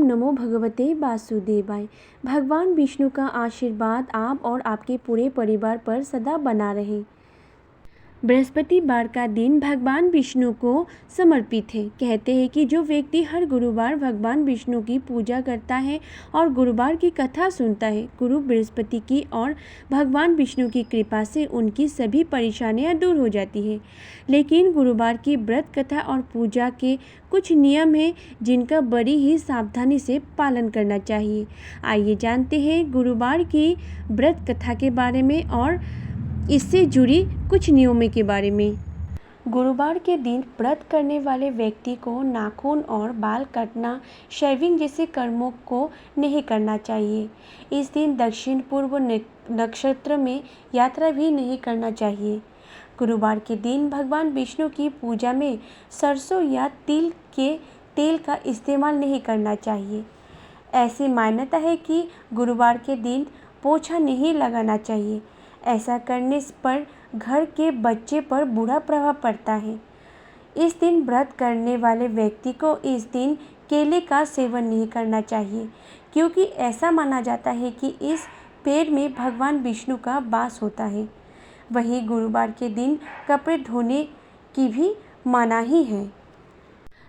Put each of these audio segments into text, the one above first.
नमो भगवते वासुदेवाय। भगवान विष्णु का आशीर्वाद आप और आपके पूरे परिवार पर सदा बना रहे। बृहस्पतिवार का दिन भगवान विष्णु को समर्पित है। कहते हैं कि जो व्यक्ति हर गुरुवार भगवान विष्णु की पूजा करता है और गुरुवार की कथा सुनता है, गुरु बृहस्पति की और भगवान विष्णु की कृपा से उनकी सभी परेशानियां दूर हो जाती है। लेकिन गुरुवार की व्रत कथा और पूजा के कुछ नियम हैं जिनका बड़ी ही सावधानी से पालन करना चाहिए। आइए जानते हैं गुरुवार की व्रत कथा के बारे में और इससे जुड़ी कुछ नियमों के बारे में। गुरुवार के दिन व्रत करने वाले व्यक्ति को नाखून और बाल काटना, शेविंग जैसे कर्मों को नहीं करना चाहिए। इस दिन दक्षिण पूर्व नक्षत्र में यात्रा भी नहीं करना चाहिए। गुरुवार के दिन भगवान विष्णु की पूजा में सरसों या तिल के तेल का इस्तेमाल नहीं करना चाहिए। ऐसी मान्यता है कि गुरुवार के दिन पोछा नहीं लगाना चाहिए। ऐसा करने पर घर के बच्चे पर बुरा प्रभाव पड़ता है। इस दिन व्रत करने वाले व्यक्ति को इस दिन केले का सेवन नहीं करना चाहिए, क्योंकि ऐसा माना जाता है कि इस पेड़ में भगवान विष्णु का वास होता है। वहीं गुरुवार के दिन कपड़े धोने की भी मनाही है।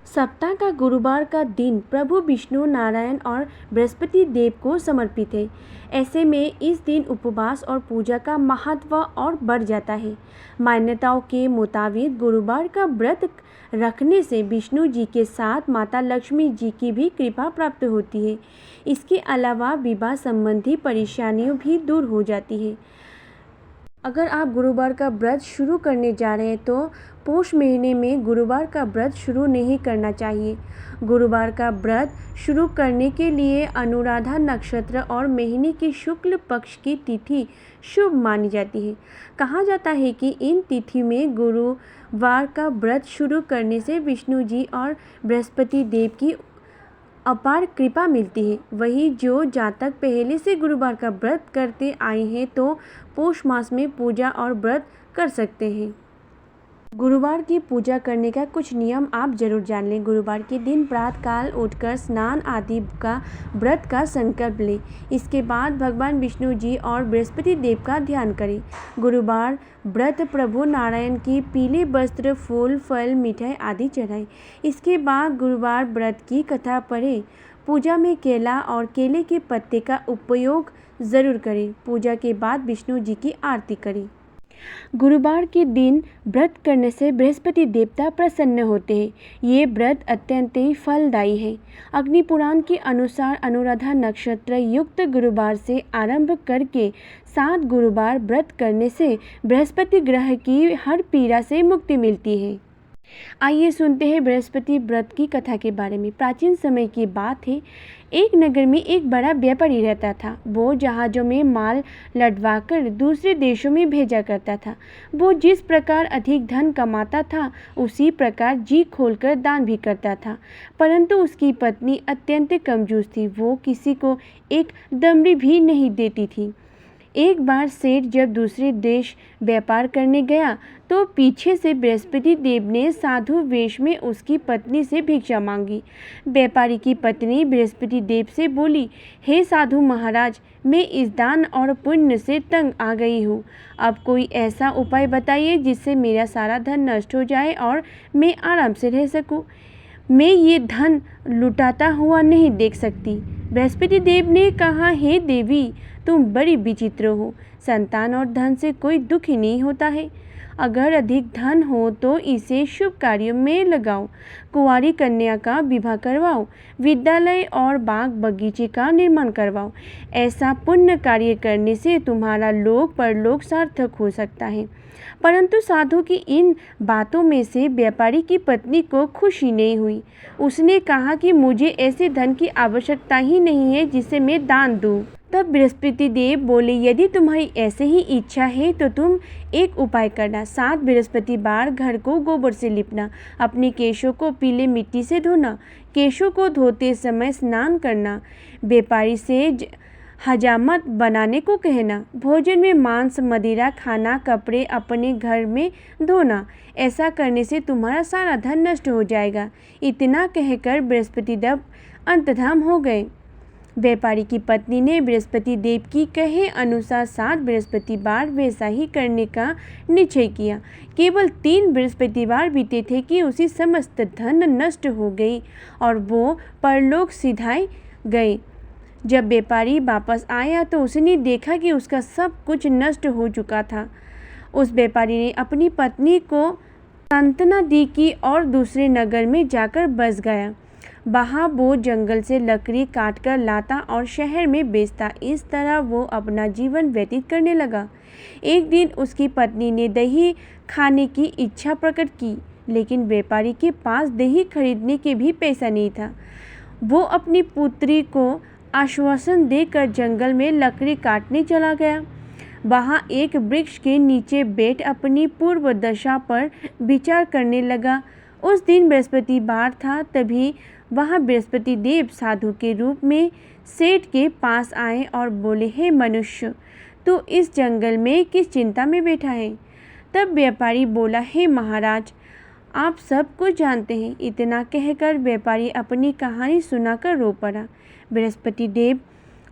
सप्ताह का गुरुवार का दिन प्रभु विष्णु, नारायण और बृहस्पति देव को समर्पित है। ऐसे में इस दिन उपवास और पूजा का महत्व और बढ़ जाता है। मान्यताओं के मुताबिक गुरुवार का व्रत रखने से विष्णु जी के साथ माता लक्ष्मी जी की भी कृपा प्राप्त होती है। इसके अलावा विवाह संबंधी परेशानियां भी दूर हो जाती है। अगर आप गुरुवार का व्रत शुरू करने जा रहे हैं तो पौष महीने में गुरुवार का व्रत शुरू नहीं करना चाहिए। गुरुवार का व्रत शुरू करने के लिए अनुराधा नक्षत्र और महीने की शुक्ल पक्ष की तिथि शुभ मानी जाती है। कहा जाता है कि इन तिथि में गुरुवार का व्रत शुरू करने से विष्णु जी और बृहस्पति देव की अपार कृपा मिलती है। वही जो जातक पहले से गुरुवार का व्रत करते आए हैं तो पौष मास में पूजा और व्रत कर सकते हैं। गुरुवार की पूजा करने का कुछ नियम आप जरूर जान लें। गुरुवार के दिन प्रातःकाल उठकर स्नान आदि का व्रत का संकल्प लें। इसके बाद भगवान विष्णु जी और बृहस्पति देव का ध्यान करें। गुरुवार व्रत प्रभु नारायण की पीले वस्त्र, फूल, फल, मिठाई आदि चढ़ाएं। इसके बाद गुरुवार व्रत की कथा पढ़ें। पूजा में केला और केले के पत्ते का उपयोग ज़रूर करें। पूजा के बाद विष्णु जी की आरती करें। गुरुवार के दिन व्रत करने से बृहस्पति देवता प्रसन्न होते हैं। ये व्रत अत्यंत ही फलदायी है। अग्नि पुराण के अनुसार अनुराधा नक्षत्र युक्त गुरुवार से आरंभ करके 7 गुरुवार व्रत करने से बृहस्पति ग्रह की हर पीड़ा से मुक्ति मिलती है। आइए सुनते हैं बृहस्पति व्रत की कथा के बारे में। प्राचीन समय की बात है। एक नगर में एक बड़ा व्यापारी रहता था। वो जहाज़ों में माल लदवाकर दूसरे देशों में भेजा करता था। वो जिस प्रकार अधिक धन कमाता था उसी प्रकार जी खोलकर दान भी करता था। परंतु उसकी पत्नी अत्यंत कंजूस थी। वो किसी को एक दमड़ी भी नहीं देती थी। एक बार सेठ जब दूसरे देश व्यापार करने गया तो पीछे से बृहस्पति देव ने साधु वेश में उसकी पत्नी से भिक्षा मांगी। व्यापारी की पत्नी बृहस्पति देव से बोली, हे साधु महाराज, मैं इस दान और पुण्य से तंग आ गई हूँ। अब कोई ऐसा उपाय बताइए जिससे मेरा सारा धन नष्ट हो जाए और मैं आराम से रह सकूँ। मैं ये धन लुटाता हुआ नहीं देख सकती। बृहस्पति देव ने कहा, हे देवी, तुम बड़ी विचित्र हो। संतान और धन से कोई दुख ही नहीं होता है। अगर अधिक धन हो तो इसे शुभ कार्यों में लगाओ। कुंवारी कन्या का विवाह करवाओ। विद्यालय और बाग बगीचे का निर्माण करवाओ। ऐसा पुण्य कार्य करने से तुम्हारा लोक परलोक सार्थक हो सकता है। परंतु साधु की इन बातों में से व्यापारी की पत्नी को खुशी नहीं हुई। उसने कहा कि मुझे ऐसे धन की आवश्यकता ही नहीं है जिसे मैं दान दूं। तब बृहस्पति देव बोले, यदि तुम्हारी ऐसे ही इच्छा है तो तुम एक उपाय करना। 7 बृहस्पतिवार घर को गोबर से लिपना। अपने केशों को पीले मिट्टी से धोना। केशों को धोते समय स्नान करना। व्यापारी से हजामत बनाने को कहना। भोजन में मांस मदिरा खाना। कपड़े अपने घर में धोना। ऐसा करने से तुम्हारा सारा धन नष्ट हो जाएगा। इतना कहकर बृहस्पति देव अंतर्धान हो गए। व्यापारी की पत्नी ने बृहस्पति देव की कहे अनुसार 7 बृहस्पतिवार वैसा ही करने का निश्चय किया। केवल 3 बृहस्पतिवार बीते थे कि उसकी समस्त धन नष्ट हो गई और वो परलोक सिधाए गए। जब व्यापारी वापस आया तो उसने देखा कि उसका सब कुछ नष्ट हो चुका था। उस व्यापारी ने अपनी पत्नी को सांत्वना दी कि और दूसरे नगर में जाकर बस गया। वहाँ वो जंगल से लकड़ी काटकर लाता और शहर में बेचता। इस तरह वो अपना जीवन व्यतीत करने लगा। एक दिन उसकी पत्नी ने दही खाने की इच्छा प्रकट की, लेकिन व्यापारी के पास दही खरीदने के भी पैसा नहीं था। वो अपनी पुत्री को आश्वासन देकर जंगल में लकड़ी काटने चला गया। वहाँ एक वृक्ष के नीचे बैठ अपनी पूर्व दशा पर विचार करने लगा। उस दिन बृहस्पतिवार था। तभी वहाँ बृहस्पति देव साधु के रूप में सेठ के पास आए और बोले, हे मनुष्य, तू इस जंगल में किस चिंता में बैठा है? तब व्यापारी बोला, हे महाराज, आप सब कुछ जानते हैं। इतना कहकर व्यापारी अपनी कहानी सुनाकर रो पड़ा। बृहस्पति देव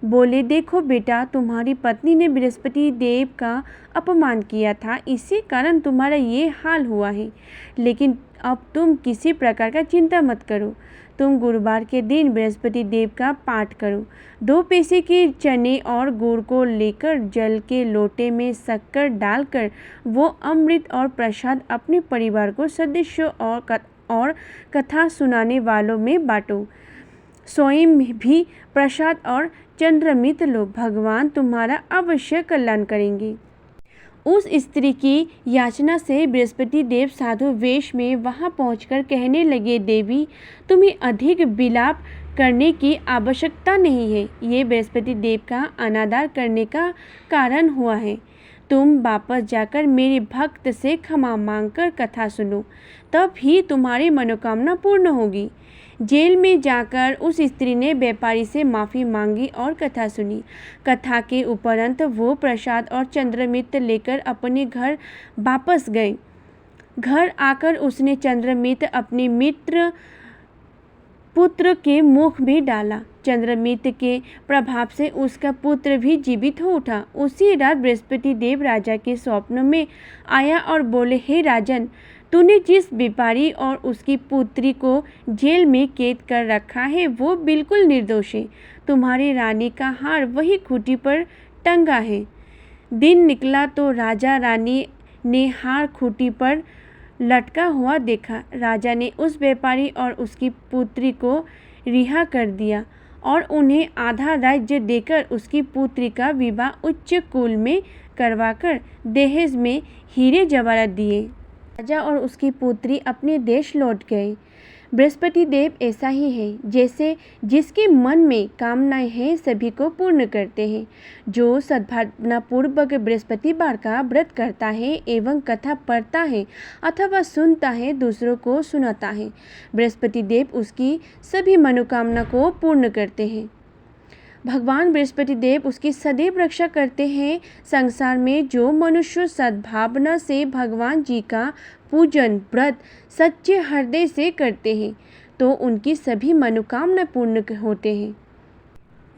बोले, देखो बेटा, तुम्हारी पत्नी ने बृहस्पति देव का अपमान किया था, इसी कारण तुम्हारा ये हाल हुआ है। लेकिन अब तुम किसी प्रकार का चिंता मत करो। तुम गुरुवार के दिन बृहस्पति देव का पाठ करो। 2 पैसे के चने और गुड़ को लेकर जल के लोटे में शक्कर डालकर वो अमृत और प्रसाद अपने परिवार को सदस्यों और कथा सुनाने वालों में बांटो। स्वयं भी प्रसाद और चंद्रमित लो। भगवान तुम्हारा अवश्य कल्याण करेंगे। उस स्त्री की याचना से बृहस्पति देव साधु वेश में वहां पहुंचकर कहने लगे, देवी, तुम्हें अधिक विलाप करने की आवश्यकता नहीं है। ये बृहस्पति देव का अनादर करने का कारण हुआ है। तुम वापस जाकर मेरे भक्त से क्षमा मांगकर कथा सुनो, तब ही तुम्हारी मनोकामना पूर्ण होगी। जेल में जाकर उस स्त्री ने व्यापारी से माफ़ी मांगी और कथा सुनी। कथा के उपरांत वो प्रसाद और चंद्रमित लेकर अपने घर वापस गए। घर आकर उसने चंद्रमित अपने मित्र पुत्र के मुख में डाला। चंद्रमित के प्रभाव से उसका पुत्र भी जीवित हो उठा। उसी रात बृहस्पति देव राजा के स्वप्न में आया और बोले, हे राजन, तूने जिस व्यापारी और उसकी पुत्री को जेल में कैद कर रखा है वो बिल्कुल निर्दोष है। तुम्हारी रानी का हार वही खूंटी पर टंगा है। दिन निकला तो राजा रानी ने हार खूंटी पर लटका हुआ देखा। राजा ने उस व्यापारी और उसकी पुत्री को रिहा कर दिया और उन्हें आधा राज्य देकर उसकी पुत्री का विवाह उच्च कुल में करवाकर दहेज में हीरे जवाहरात दिए। राजा और उसकी पुत्री अपने देश लौट गए। बृहस्पति देव ऐसा ही है, जैसे जिसके मन में कामनाएं हैं सभी को पूर्ण करते हैं। जो सद्भावनापूर्वक बृहस्पतिवार का व्रत करता है एवं कथा पढ़ता है अथवा सुनता है, दूसरों को सुनाता है, बृहस्पति देव उसकी सभी मनोकामना को पूर्ण करते हैं। भगवान बृहस्पति देव उसकी सदैव रक्षा करते हैं। संसार में जो मनुष्य सद्भावना से भगवान जी का पूजन व्रत सच्चे हृदय से करते हैं तो उनकी सभी मनोकामना पूर्ण होते हैं।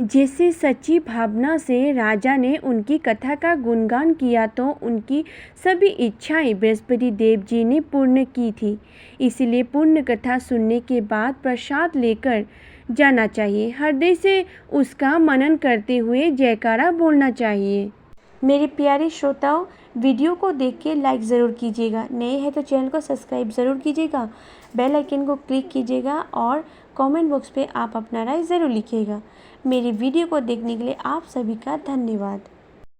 जैसे सच्ची भावना से राजा ने उनकी कथा का गुणगान किया तो उनकी सभी इच्छाएं बृहस्पति देव जी ने पूर्ण की थी। इसलिए पूर्ण कथा सुनने के बाद प्रसाद लेकर जाना चाहिए। हृदय से उसका मनन करते हुए जयकारा बोलना चाहिए। मेरे प्यारे श्रोताओं, वीडियो को देख के लाइक ज़रूर कीजिएगा। नए हैं तो चैनल को सब्सक्राइब ज़रूर कीजिएगा। बेल आइकन को क्लिक कीजिएगा और कमेंट बॉक्स पे आप अपना राय ज़रूर लिखिएगा। मेरी वीडियो को देखने के लिए आप सभी का धन्यवाद।